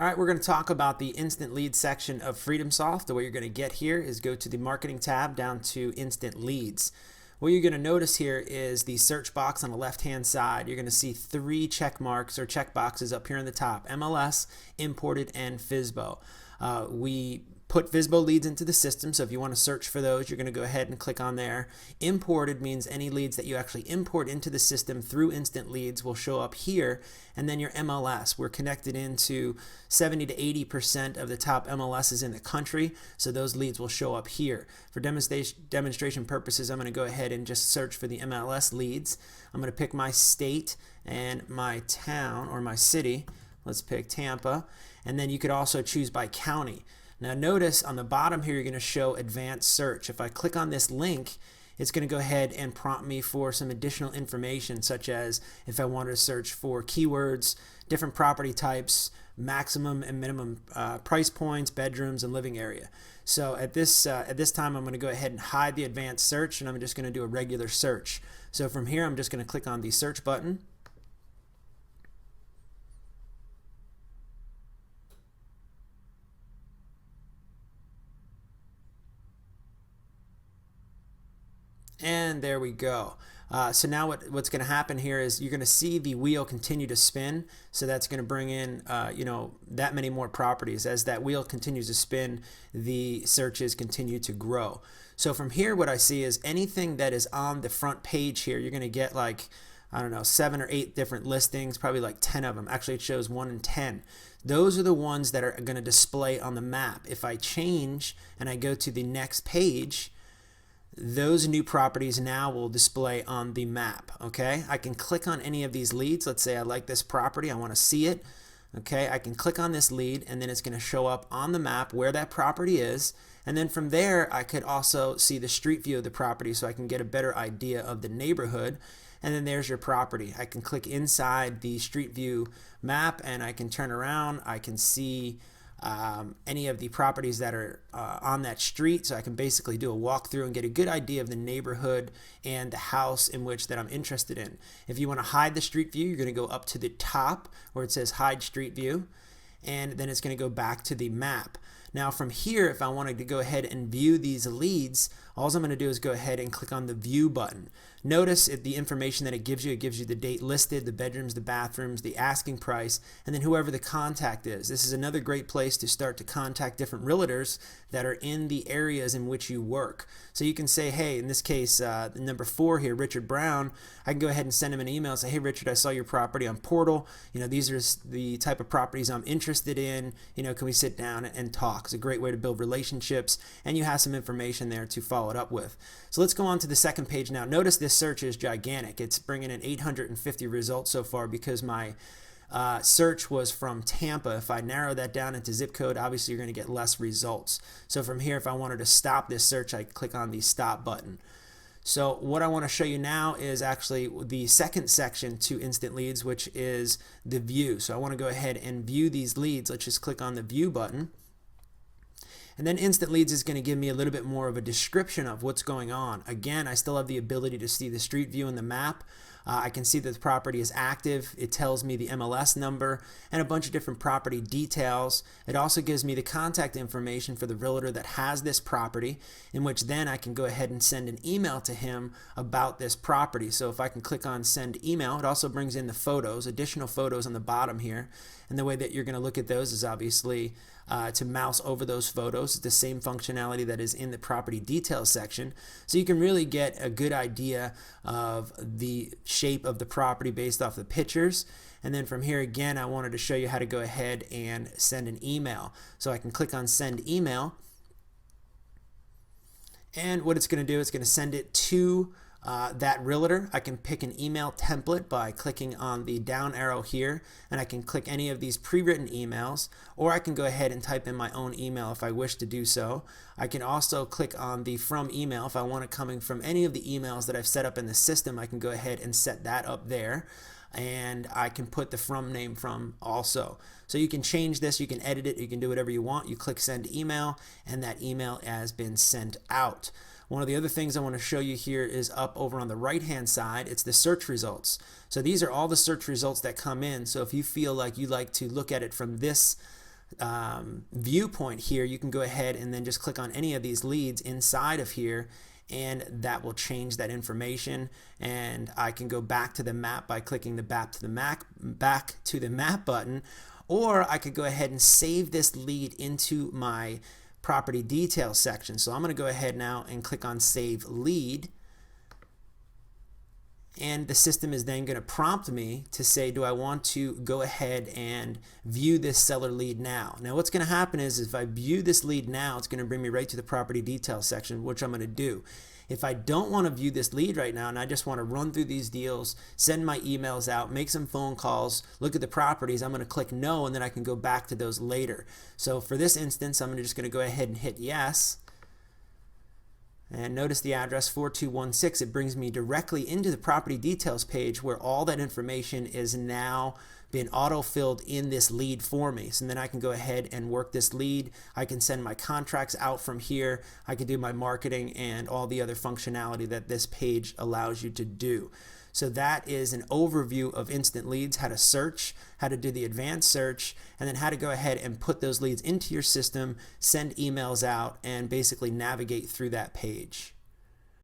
All right, we're going to talk about the instant leads section of FreedomSoft. The way you're going to get here is go to the marketing tab down to instant leads. What you're going to notice here is the search box on the left hand side. You're going to see 3 check marks or check boxes up here in the top: MLS, imported, and FSBO. We put FSBO leads into the system, so if you want to search for those, you're going to go ahead and click on there. Imported means any leads that you actually import into the system through instant leads will show up here. And then your MLS, we're connected into 70 to 80% of the top MLSs in the country, so those leads will show up here. For demonstration purposes, I'm going to go ahead and just search for the MLS leads. I'm going to pick my state and my town or my city. Let's pick Tampa, and then you could also choose by county. Now notice on the bottom here you're going to show advanced search. If I click on this link, it's going to go ahead and prompt me for some additional information, such as if I wanted to search for keywords, different property types, maximum and minimum price points, bedrooms, and living area. So at this time I'm going to go ahead and hide the advanced search, and I'm just going to do a regular search. So from here I'm just going to click on the search button. And there we go. So now what's going to happen here is you're going to see the wheel continue to spin. So that's going to bring in that many more properties. As that wheel continues to spin, the searches continue to grow. So from here what I see is anything that is on the front page here, you're going to get like, I don't know, 7 or 8 different listings, probably like 10 of them. Actually, it shows 1 in 10. Those are the ones that are going to display on the map. If I change and I go to the next page, those new properties now will display on the map. Okay, I can click on any of these leads. Let's say I like this property, I want to see it. Okay, I can click on this lead, and then it's going to show up on the map where that property is. And then from there, I could also see the street view of the property, so I can get a better idea of the neighborhood. And then there's your property. I can click inside the street view map, and I can turn around. I can see any of the properties that are on that street, so I can basically do a walkthrough and get a good idea of the neighborhood and the house in which that I'm interested in. If you want to hide the street view, you're going to go up to the top where it says hide street view, and then it's going to go back to the map. Now from here, if I wanted to go ahead and view these leads, all I'm going to do is go ahead and click on the view button. Notice the information that it gives you the date listed, the bedrooms, the bathrooms, the asking price, and then whoever the contact is. This is another great place to start to contact different realtors that are in the areas in which you work. So you can say, hey, in this case, number 4 here, Richard Brown, I can go ahead and send him an email and say, hey Richard, I saw your property on Portal. These are the type of properties I'm interested in. Can we sit down and talk? It's a great way to build relationships, and you have some information there to follow it up with. So let's go on to the second page now. Notice this search is gigantic. It's bringing in 850 results so far because my search was from Tampa. If I narrow that down into zip code, obviously you're going to get less results. So from here, if I wanted to stop this search, I click on the stop button. So what I want to show you now is actually the second section to instant leads, which is the view. So I want to go ahead and view these leads. Let's just click on the view button. And then instant leads is going to give me a little bit more of a description of what's going on. Again, I still have the ability to see the street view and the map. I can see that the property is active. It tells me the MLS number and a bunch of different property details. It also gives me the contact information for the realtor that has this property, in which then I can go ahead and send an email to him about this property. So if I can click on send email, it also brings in the photos, additional photos on the bottom here. And the way that you're going to look at those is obviously to mouse over those photos. It's the same functionality that is in the property details section. So you can really get a good idea of the shape of the property based off the pictures. And then from here again, I wanted to show you how to go ahead and send an email. So I can click on send email. And what it's going to do, it's going to send it to that realtor. I can pick an email template by clicking on the down arrow here, and I can click any of these pre-written emails, or I can go ahead and type in my own email if I wish to do so. I can also click on the from email if I want it coming from any of the emails that I've set up in the system. I can go ahead and set that up there, and I can put the from name from also. So you can change this, you can edit it, you can do whatever you want. You click send email, and that email has been sent out. One of the other things I want to show you here is up over on the right hand side. It's the search results. So these are all the search results that come in. So if you feel like you like to look at it from this viewpoint here, you can go ahead and then just click on any of these leads inside of here, and that will change that information. And I can go back to the map by clicking the back to the map button, or I could go ahead and save this lead into my property details section. So I'm going to go ahead now and click on Save Lead. And the system is then going to prompt me to say, do I want to go ahead and view this seller lead now? Now what's going to happen is if I view this lead now, it's going to bring me right to the property details section, which I'm going to do. If I don't want to view this lead right now and I just want to run through these deals, send my emails out, make some phone calls, look at the properties, I'm going to click no, and then I can go back to those later. So for this instance, I'm just going to go ahead and hit yes. And notice the address 4216, it brings me directly into the property details page where all that information is now being auto-filled in this lead for me. So then I can go ahead and work this lead. I can send my contracts out from here. I can do my marketing and all the other functionality that this page allows you to do. So that is an overview of instant leads, how to search, how to do the advanced search, and then how to go ahead and put those leads into your system, send emails out, and basically navigate through that page.